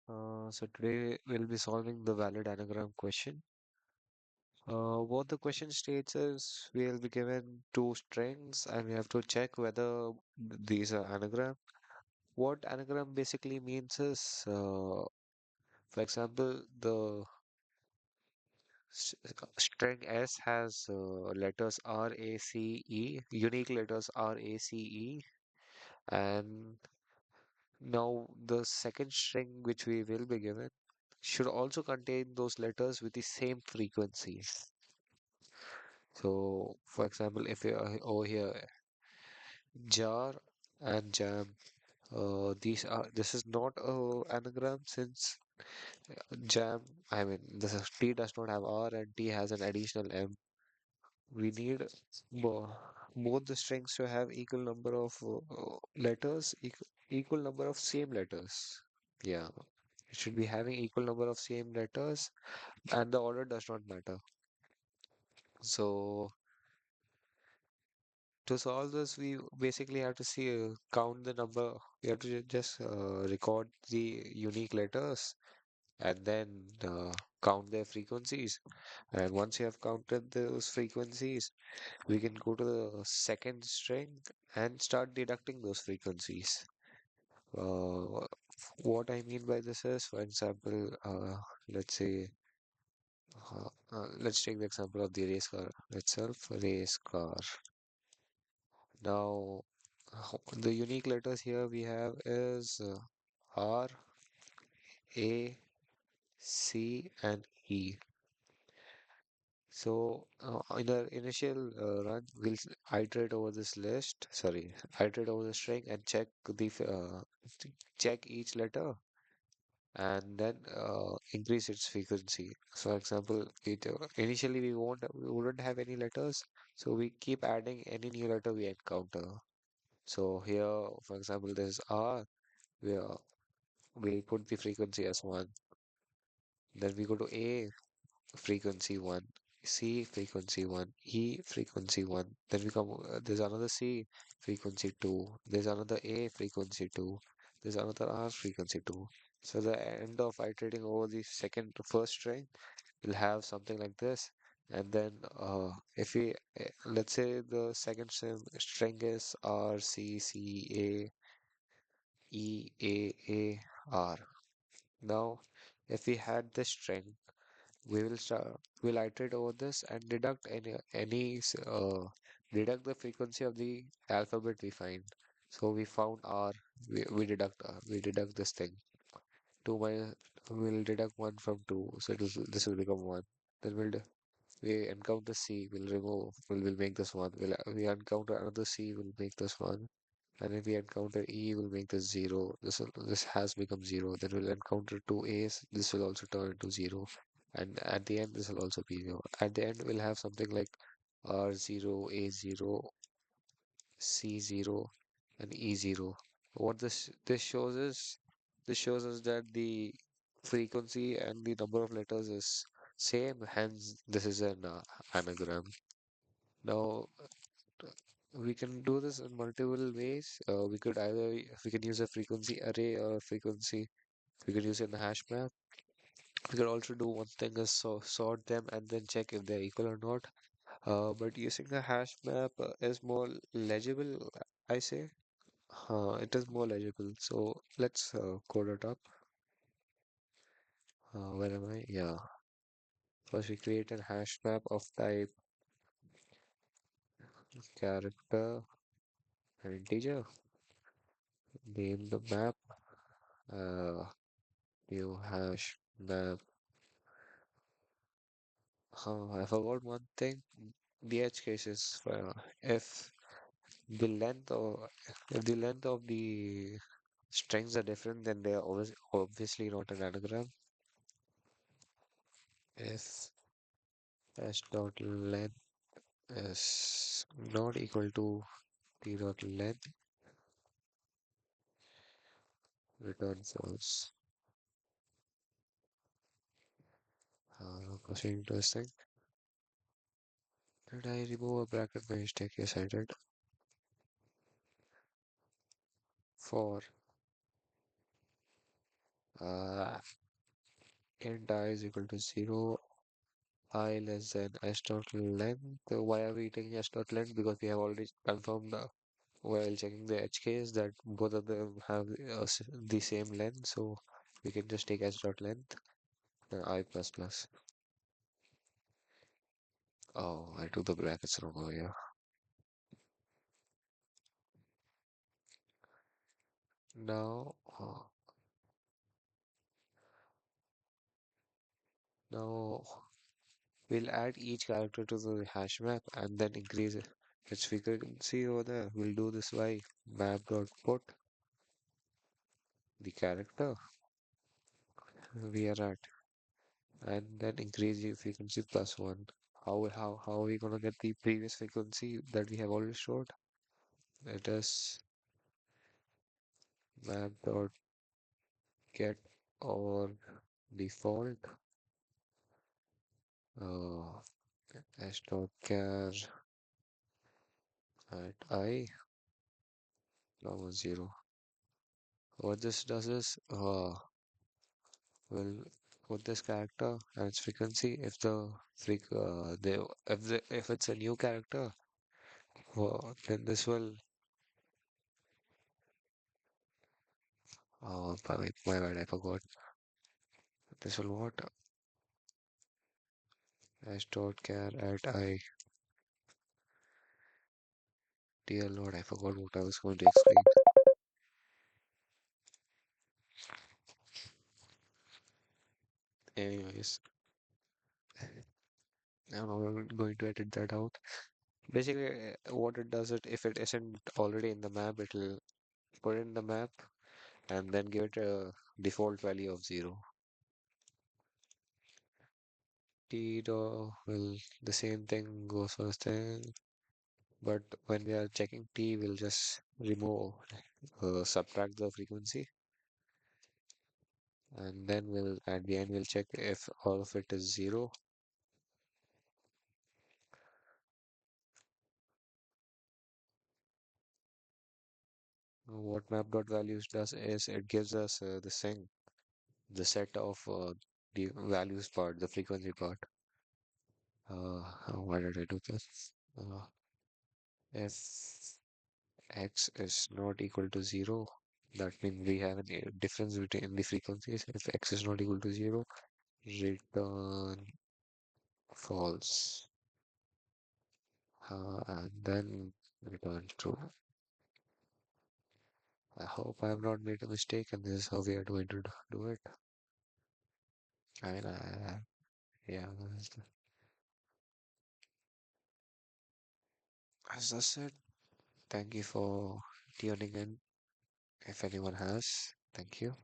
So today we'll be solving the valid anagram question. What the question states is we'll be given two strings and we have to check whether these are anagram. What anagram basically means is, for example, the string S has letters R, A, C, E, unique letters R, A, C, E, and now the second string which we will be given should also contain those letters with the same frequency. So, for example, if you are over here, jar and jam, this is not a anagram since jam, I mean, T does not have R and T has an additional M. We need bo both the strings to have equal number of letters, equal number of same letters. Yeah, it should be having equal number of same letters, and the order does not matter. So to solve this, we basically have to see count the number. We have to just record the unique letters and then count their frequencies. And once you have counted those frequencies, we can go to the second string and start deducting those frequencies. Uh, what I mean by this is, for example, let's say, let's take the example of the race car itself. Race car. Now, the unique letters here we have is R, A, C, and E. So, in the initial run, iterate over this list, sorry, iterate over the string and check check each letter and then increase its frequency. So, for example, initially we wouldn't have any letters, so we keep adding any new letter we encounter. So here, for example, this is R. We we put the frequency as 1. Then we go to A, frequency 1, C, frequency 1, E, frequency 1. Then we come, there's another C, frequency 2. There's another A, frequency 2. There's another R, frequency 2. So the end of iterating over the first string will have something like this. And then if we, let's say the second string is R, C, C, A, E, A, R. Now, if we had this string, we'll iterate over this and deduct deduct the frequency of the alphabet we find. So we found R, we deduct this thing. 2 minus, we'll deduct 1 from 2, so this will become 1. Then we encounter C, we'll make this 1. We encounter another C, we'll make this 1. And if we encounter E, we'll make this 0. This has become 0. Then we'll encounter two A's. This will also turn into 0. And at the end, this will also be 0. At the end, we'll have something like R0, A0, C0, and E0. What this shows us that the frequency and the number of letters is same. Hence, this is an anagram. Now, we can do this in multiple ways. We can use a frequency array or frequency. We could use it in a hash map. We could also do one thing is sort them and then check if they're equal or not. But using a hash map is more legible, I say. It is more legible. So let's code it up. Where am I? Yeah. First, we create a hash map of type character and integer. Name the map. New hash map. I forgot one thing. The edge cases. If the length or if the length of the strings are different, then they are obviously not an anagram. If s dot length is not equal to t dot length, return false. Proceeding to this thing. Did I remove a bracket by mistake? Yes, I did. For Uh, int I is equal to 0, I less than s dot length. Why are we taking s dot length? Because we have already confirmed while checking the edge case that both of them have the same length, so we can just take s dot length I plus plus. Oh, I took the brackets wrong over here. Now, now we'll add each character to the hash map and then increase it. Its frequency over there. We'll do this by map dot put the character we are at and then increase the frequency plus one. How are we gonna get the previous frequency that we have already stored? It is map dot get or default uh, s dot char at I comma 0. What this does is will put this character and its frequency if if it's a new character, then this will my bad, I forgot. This will what? S dot char at I. Dear Lord, I forgot what I was going to explain. Anyways, I'm not going to edit that out. Basically, what it does, it if it isn't already in the map, it'll put it in the map and then give it a default value of 0. T dot will the same thing goes first thing, but when we are checking T, we'll just remove, subtract the frequency, and then we'll at the end we'll check if all of it is 0. What map dot values does is it gives us the thing, the set of the values part, the frequency part. Why did I do this? If x is not equal to 0, that means we have a difference between the frequencies. If x is not equal to 0, return false. And then return true. I hope I have not made a mistake and this is how we are going to do it. I mean, yeah, as I said, thank you for tuning in. If anyone has, thank you.